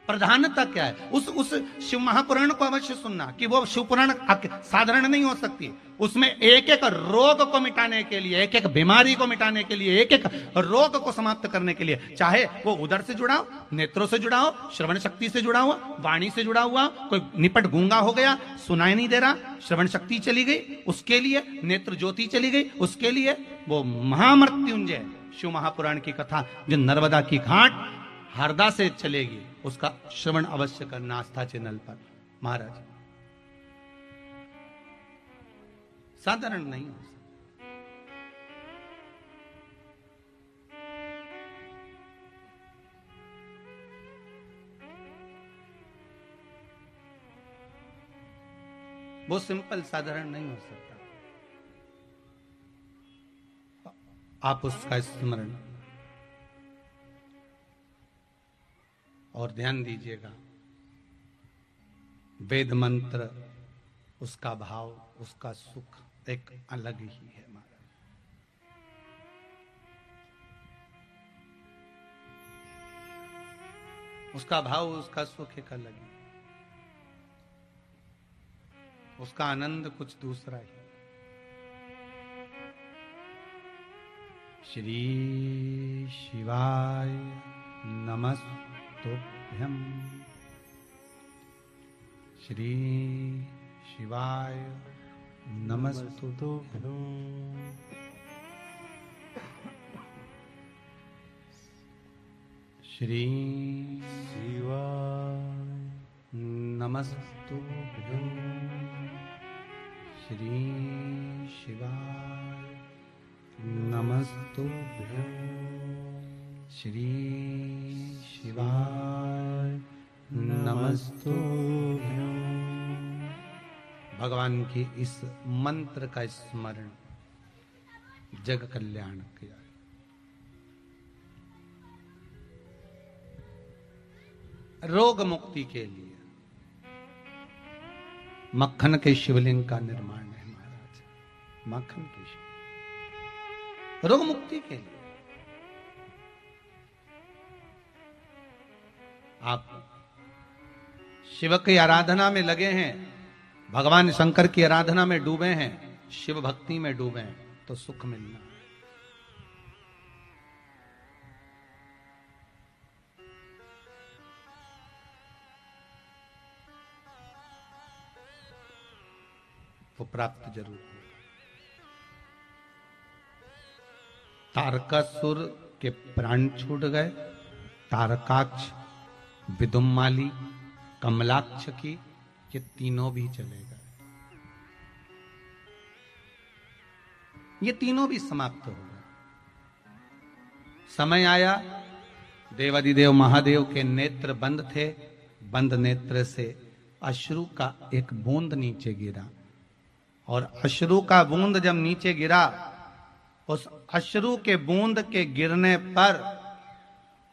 प्रधानता क्या है? उस शिव महापुराण को अवश्य सुनना कि वो शिव पुराण साधारण नहीं हो सकती। उसमें एक एक रोग को मिटाने के लिए, एक एक बीमारी को मिटाने के लिए, एक एक रोग को समाप्त करने के लिए, चाहे वो उदर से जुड़ा हो, नेत्रों से जुड़ा हो, श्रवण शक्ति से जुड़ा हुआ, वाणी से जुड़ा हुआ, कोई निपट गूंगा हो गया, सुनाई नहीं दे रहा, श्रवण शक्ति चली गई, उसके लिए नेत्र ज्योति चली गई, उसके लिए वो महामृत्युंजय शिव महापुराण की कथा जो नर्मदा की घाट हरदा से चलेगी, उसका श्रवण अवश्य करना आस्था चैनल पर। महाराज साधारण नहीं हो सकता। वो सिंपल साधारण नहीं हो सकता। आप उसका स्मरण और ध्यान दीजिएगा, वेद मंत्र, उसका भाव, उसका सुख एक अलग ही है महाराज। उसका भाव, उसका सुख एक अलग ही, उसका आनंद कुछ दूसरा ही। श्री शिवाय नमस्तुभ्यं। श्री शिवाय नमस्तुभ्यं। श्री शिवाय नमस्तुभ्यं। श्री शिवाय नमस्तुभ्यं। श्री शिवाय नमस्तुभ्यं। भगवान की इस मंत्र का स्मरण जग कल्याण किया। रोग मुक्ति के लिए मक्खन के शिवलिंग का निर्माण है महाराज। मक्खन के शिवलिंग रोग मुक्ति के लिए। आप शिव की आराधना में लगे हैं, भगवान शंकर की आराधना में डूबे हैं, शिव भक्ति में डूबे हैं, तो सुख मिलना। वो प्राप्त जरूर होगा। तारकासुर के प्राण छूट गए। तारकाक्ष, विदुम्माली, कमलाक्ष की, ये तीनों भी चले गए। ये तीनों भी समाप्त हो गए। समय आया, देवादिदेव महादेव के नेत्र बंद थे। बंद नेत्र से अश्रु का एक बूंद नीचे गिरा, और अश्रु का बूंद जब नीचे गिरा, उस अश्रु के बूंद के गिरने पर,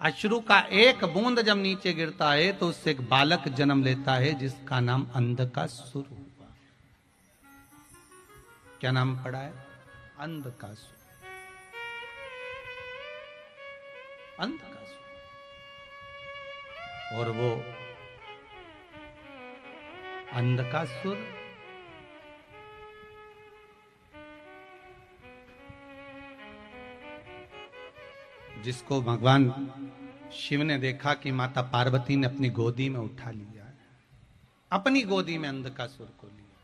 अश्रु का एक बूंद जब नीचे गिरता है तो उससे एक बालक जन्म लेता है जिसका नाम अंधकासुर हुआ। क्या नाम पड़ा है? अंधकासुर। अंधकासुर। और वो अंधकासुर जिसको भगवान शिव ने देखा कि माता पार्वती ने अपनी गोदी में उठा लिया है, अपनी गोदी में अंधकासुर को लिया।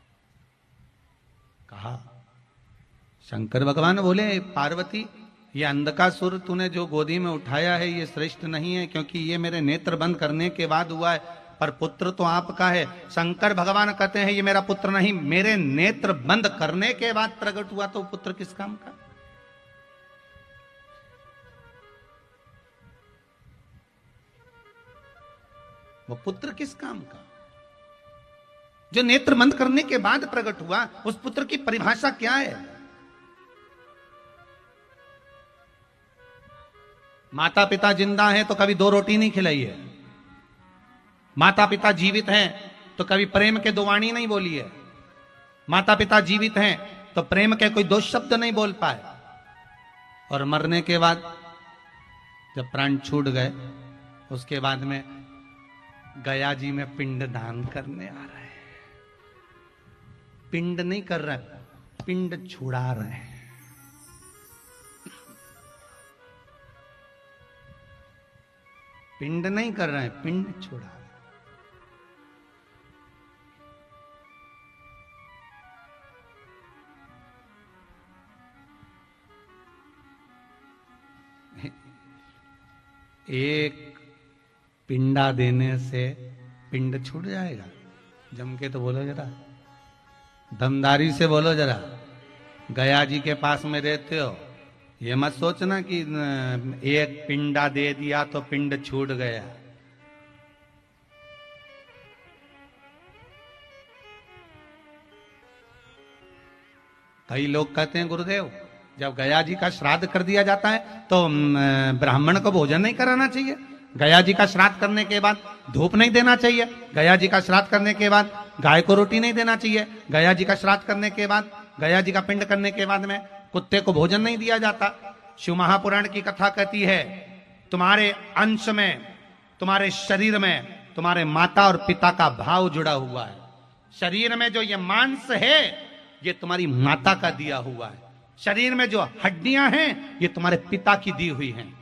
कहा, शंकर भगवान बोले, पार्वती, ये अंधकासुर तूने जो गोदी में उठाया है ये श्रेष्ठ नहीं है, क्योंकि ये मेरे नेत्र बंद करने के बाद हुआ है, पर पुत्र तो आपका है। शंकर भगवान कहते हैं ये मेरा पुत्र नहीं, मेरे नेत्र बंद करने के बाद प्रकट हुआ, तो पुत्र किस काम का? वो पुत्र किस काम का? जो नेत्र बंद करने के बाद प्रकट हुआ, उस पुत्र की परिभाषा क्या है? माता पिता जिंदा हैं तो कभी 2 रोटी नहीं खिलाई है। माता पिता जीवित हैं तो कभी प्रेम के 2 वाणी नहीं बोली है। माता पिता जीवित हैं तो प्रेम के कोई 2 शब्द नहीं बोल पाए। और मरने के बाद जब प्राण छूट गए, उसके बाद में गया जी में पिंड दान करने आ रहे हैं। पिंड नहीं कर रहे, पिंड छुड़ा रहे हैं। पिंड नहीं कर रहे हैं, पिंड छुड़ा रहे हैं। एक पिंडा देने से पिंड छूट जाएगा? जम के तो बोलो जरा, दमदारी से बोलो जरा। गया जी के पास में रहते हो, ये मत सोचना कि एक पिंडा दे दिया तो पिंड छूट गया। कई लोग कहते हैं गुरुदेव, जब गया जी का श्राद्ध कर दिया जाता है तो ब्राह्मण को भोजन नहीं कराना चाहिए, गया जी का श्राद्ध करने के बाद धूप नहीं देना चाहिए, गया जी का श्राद्ध करने के बाद गाय को रोटी नहीं देना चाहिए, गया जी का श्राद्ध करने के बाद, गया जी का पिंड करने के बाद में कुत्ते को भोजन नहीं दिया जाता। शिव महापुराण की कथा कहती है, तुम्हारे अंश में, तुम्हारे शरीर में तुम्हारे माता और पिता का भाव जुड़ा हुआ है। शरीर में जो ये मांस है ये तुम्हारी माता का दिया हुआ है, शरीर में जो हड्डियां हैं ये तुम्हारे पिता की दी हुई हैं।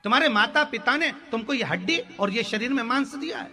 तुम्हारे माता पिता ने तुमको ये हड्डी और ये शरीर में मांस दिया है,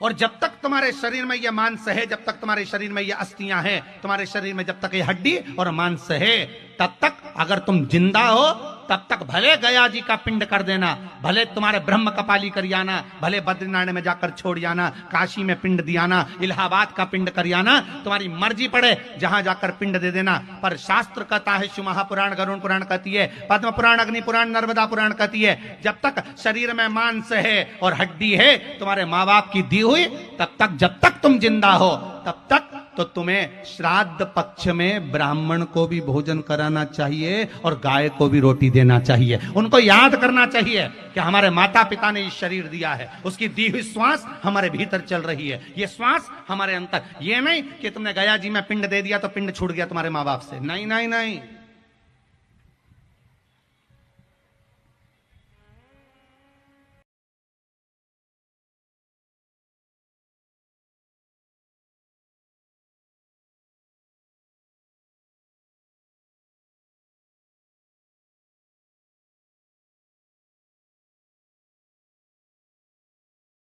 और जब तक तुम्हारे शरीर में ये मांस है, जब तक तुम्हारे शरीर में ये अस्थियां हैं, तुम्हारे शरीर में जब तक ये हड्डी और मांस है, तब तक अगर तुम जिंदा हो तब तक भले गया जी का पिंड कर देना, भले तुम्हारे ब्रह्म कपाली कर आना, भले बद्रीनारायण में जाकर छोड़ आना, काशी में पिंड दियाना, इलाहाबाद का पिंड कर आना, तुम्हारी मर्जी पड़े जहां जाकर पिंड दे देना। पर शास्त्र कहता है, शिव महापुराण, गरुड़ पुराण कहती है, पद्म पुराण, अग्नि पुराण, नर्मदा पुराण कहती है, जब तक शरीर में मांस है और हड्डी है तुम्हारे माँ बाप की दी हुई, तब तक, जब तक तुम जिंदा हो तब तक तो तुम्हें श्राद्ध पक्ष में ब्राह्मण को भी भोजन कराना चाहिए और गाय को भी रोटी देना चाहिए। उनको याद करना चाहिए कि हमारे माता पिता ने ये शरीर दिया है, उसकी दी हुई श्वास हमारे भीतर चल रही है, ये श्वास हमारे अंदर। ये नहीं कि तुमने गया जी में पिंड दे दिया तो पिंड छूट गया तुम्हारे माँ बाप से। नहीं नहीं नहीं,